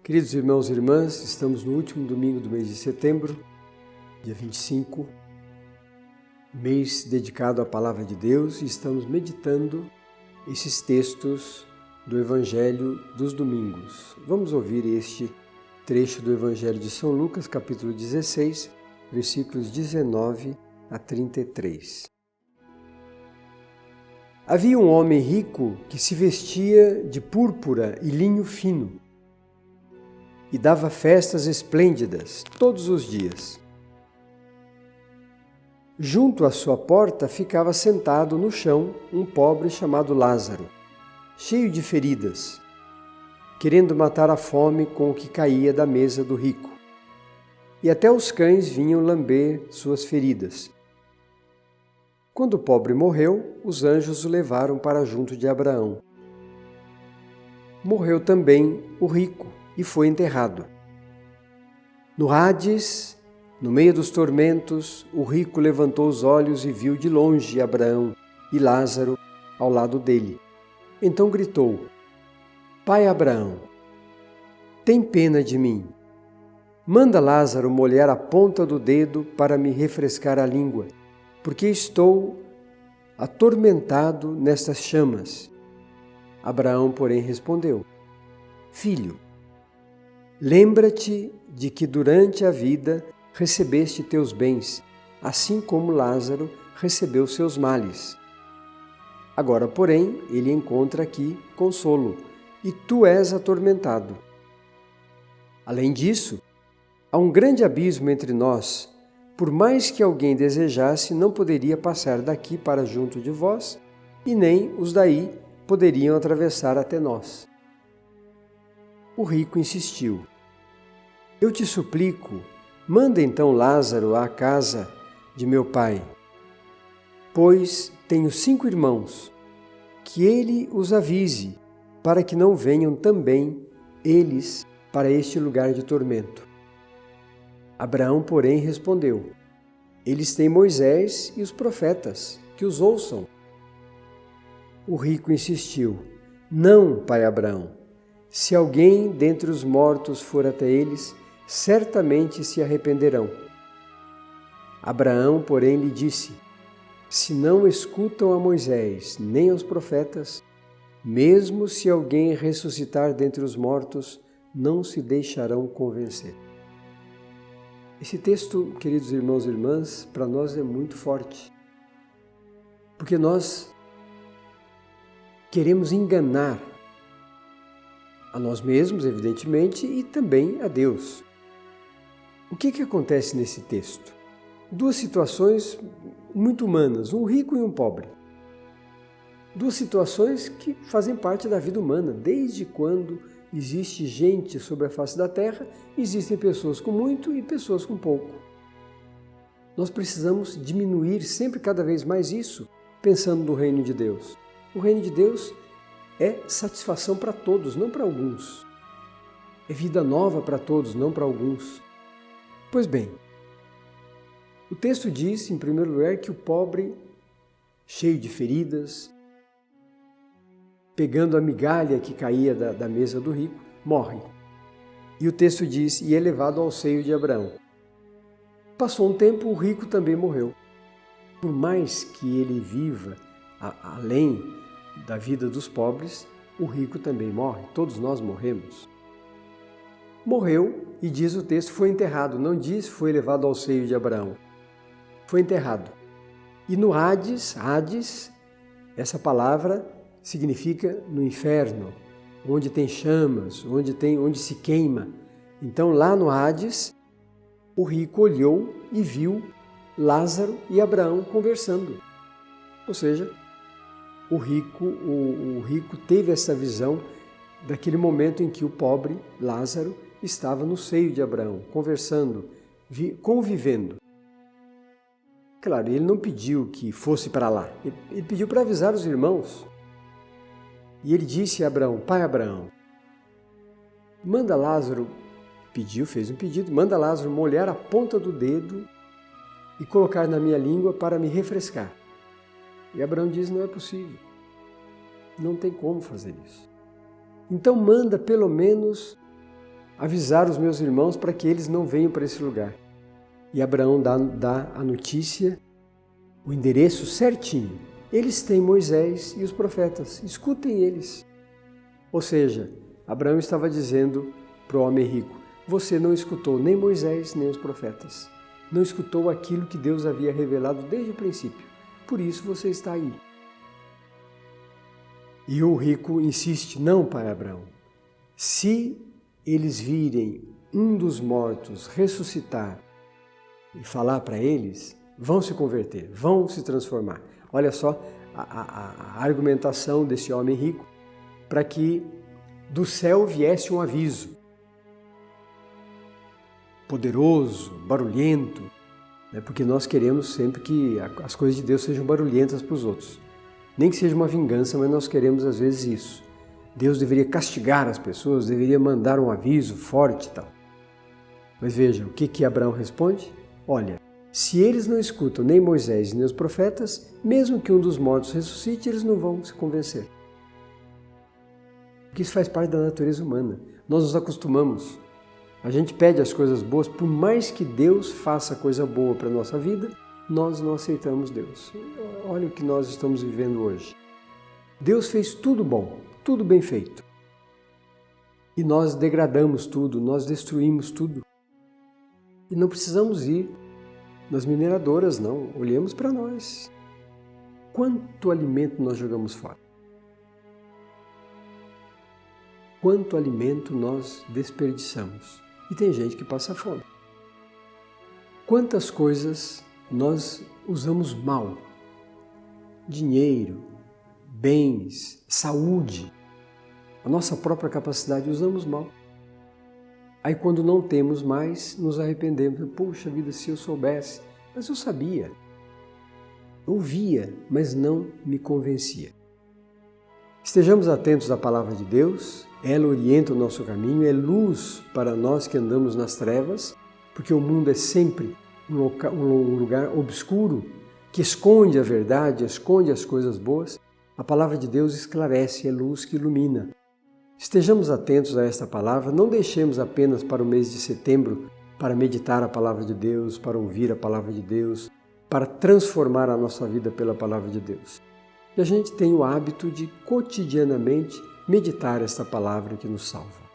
Queridos irmãos e irmãs, estamos no último domingo do mês de setembro, dia 25, mês dedicado à Palavra de Deus, e estamos meditando esses textos do Evangelho dos domingos. Vamos ouvir este trecho do Evangelho de São Lucas, capítulo 16, versículos 19 a 33. Havia um homem rico que se vestia de púrpura e linho fino, e dava festas esplêndidas todos os dias. Junto à sua porta ficava sentado no chão um pobre chamado Lázaro, cheio de feridas, querendo matar a fome com o que caía da mesa do rico. E até os cães vinham lamber suas feridas. Quando o pobre morreu, os anjos o levaram para junto de Abraão. Morreu também o rico e foi enterrado. No Hades, no meio dos tormentos, o rico levantou os olhos e viu de longe Abraão e Lázaro ao lado dele. Então gritou: Pai Abraão, tem pena de mim. Manda Lázaro molhar a ponta do dedo para me refrescar a língua, porque estou atormentado nestas chamas. Abraão, porém, respondeu: Filho, lembra-te de que durante a vida recebeste teus bens, assim como Lázaro recebeu seus males. Agora, porém, ele encontra aqui consolo, e tu és atormentado. Além disso, há um grande abismo entre nós. Por mais que alguém desejasse, não poderia passar daqui para junto de vós, e nem os daí poderiam atravessar até nós. O rico insistiu: Eu te suplico, manda então Lázaro à casa de meu pai, pois tenho 5 irmãos, que ele os avise, para que não venham também eles para este lugar de tormento. Abraão, porém, respondeu: Eles têm Moisés e os profetas, que os ouçam. O rico insistiu: Não, pai Abraão. Se alguém dentre os mortos for até eles, certamente se arrependerão. Abraão, porém, lhe disse: Se não escutam a Moisés nem aos profetas, mesmo se alguém ressuscitar dentre os mortos, não se deixarão convencer. Esse texto, queridos irmãos e irmãs, para nós é muito forte, porque nós queremos enganar a nós mesmos, evidentemente, e também a Deus. O que acontece nesse texto? 2 situações muito humanas, um rico e um pobre. 2 situações que fazem parte da vida humana. Desde quando existe gente sobre a face da terra, existem pessoas com muito e pessoas com pouco. Nós precisamos diminuir sempre cada vez mais isso, pensando no reino de Deus. O reino de Deus é satisfação para todos, não para alguns. É vida nova para todos, não para alguns. Pois bem, o texto diz, em primeiro lugar, que o pobre, cheio de feridas, pegando a migalha que caía da mesa do rico, morre. E o texto diz, e é levado ao seio de Abraão. Passou um tempo, o rico também morreu. Por mais que ele viva além da vida dos pobres, o rico também morre, todos nós morremos. Morreu, e diz o texto, foi enterrado, não diz foi levado ao seio de Abraão. Foi enterrado. E no Hades, essa palavra significa no inferno, onde tem chamas, onde se queima. Então lá no Hades, o rico olhou e viu Lázaro e Abraão conversando. Ou seja, o rico teve essa visão daquele momento em que o pobre Lázaro estava no seio de Abraão, conversando, convivendo. Claro, ele não pediu que fosse para lá, ele pediu para avisar os irmãos. E ele disse a Abraão: Pai Abraão, manda Lázaro, fez um pedido, manda Lázaro molhar a ponta do dedo e colocar na minha língua para me refrescar. E Abraão diz: não é possível, não tem como fazer isso. Então manda pelo menos avisar os meus irmãos para que eles não venham para esse lugar. E Abraão dá a notícia, o endereço certinho. Eles têm Moisés e os profetas, escutem eles. Ou seja, Abraão estava dizendo para o homem rico, você não escutou nem Moisés nem os profetas. Não escutou aquilo que Deus havia revelado desde o princípio. Por isso você está aí. E o rico insiste, não, pai Abraão. Se eles virem um dos mortos ressuscitar e falar para eles, vão se converter, vão se transformar. Olha só a argumentação desse homem rico para que do céu viesse um aviso. Poderoso, barulhento, né? Porque nós queremos sempre que as coisas de Deus sejam barulhentas para os outros. Nem que seja uma vingança, mas nós queremos às vezes isso. Deus deveria castigar as pessoas, deveria mandar um aviso forte e tal. Mas veja, o que Abraão responde? Olha, se eles não escutam nem Moisés nem os profetas, mesmo que um dos mortos ressuscite, eles não vão se convencer. Porque isso faz parte da natureza humana. Nós nos acostumamos. A gente pede as coisas boas, por mais que Deus faça coisa boa para a nossa vida, nós não aceitamos Deus. Olha o que nós estamos vivendo hoje. Deus fez tudo bom, tudo bem feito. E nós degradamos tudo, nós destruímos tudo. E não precisamos ir nas mineradoras, não. Olhemos para nós. Quanto alimento nós jogamos fora? Quanto alimento nós desperdiçamos? E tem gente que passa fome. Quantas coisas nós usamos mal? Dinheiro, bens, saúde, a nossa própria capacidade usamos mal. Aí quando não temos mais, nos arrependemos. Puxa vida, se eu soubesse, mas eu sabia. Ouvia, mas não me convencia. Estejamos atentos à palavra de Deus, ela orienta o nosso caminho, é luz para nós que andamos nas trevas, porque o mundo é sempre um lugar obscuro, que esconde a verdade, esconde as coisas boas. A palavra de Deus esclarece, é luz que ilumina. Estejamos atentos a esta palavra, não deixemos apenas para o mês de setembro para meditar a palavra de Deus, para ouvir a palavra de Deus, para transformar a nossa vida pela palavra de Deus. E a gente tem o hábito de cotidianamente meditar esta palavra que nos salva.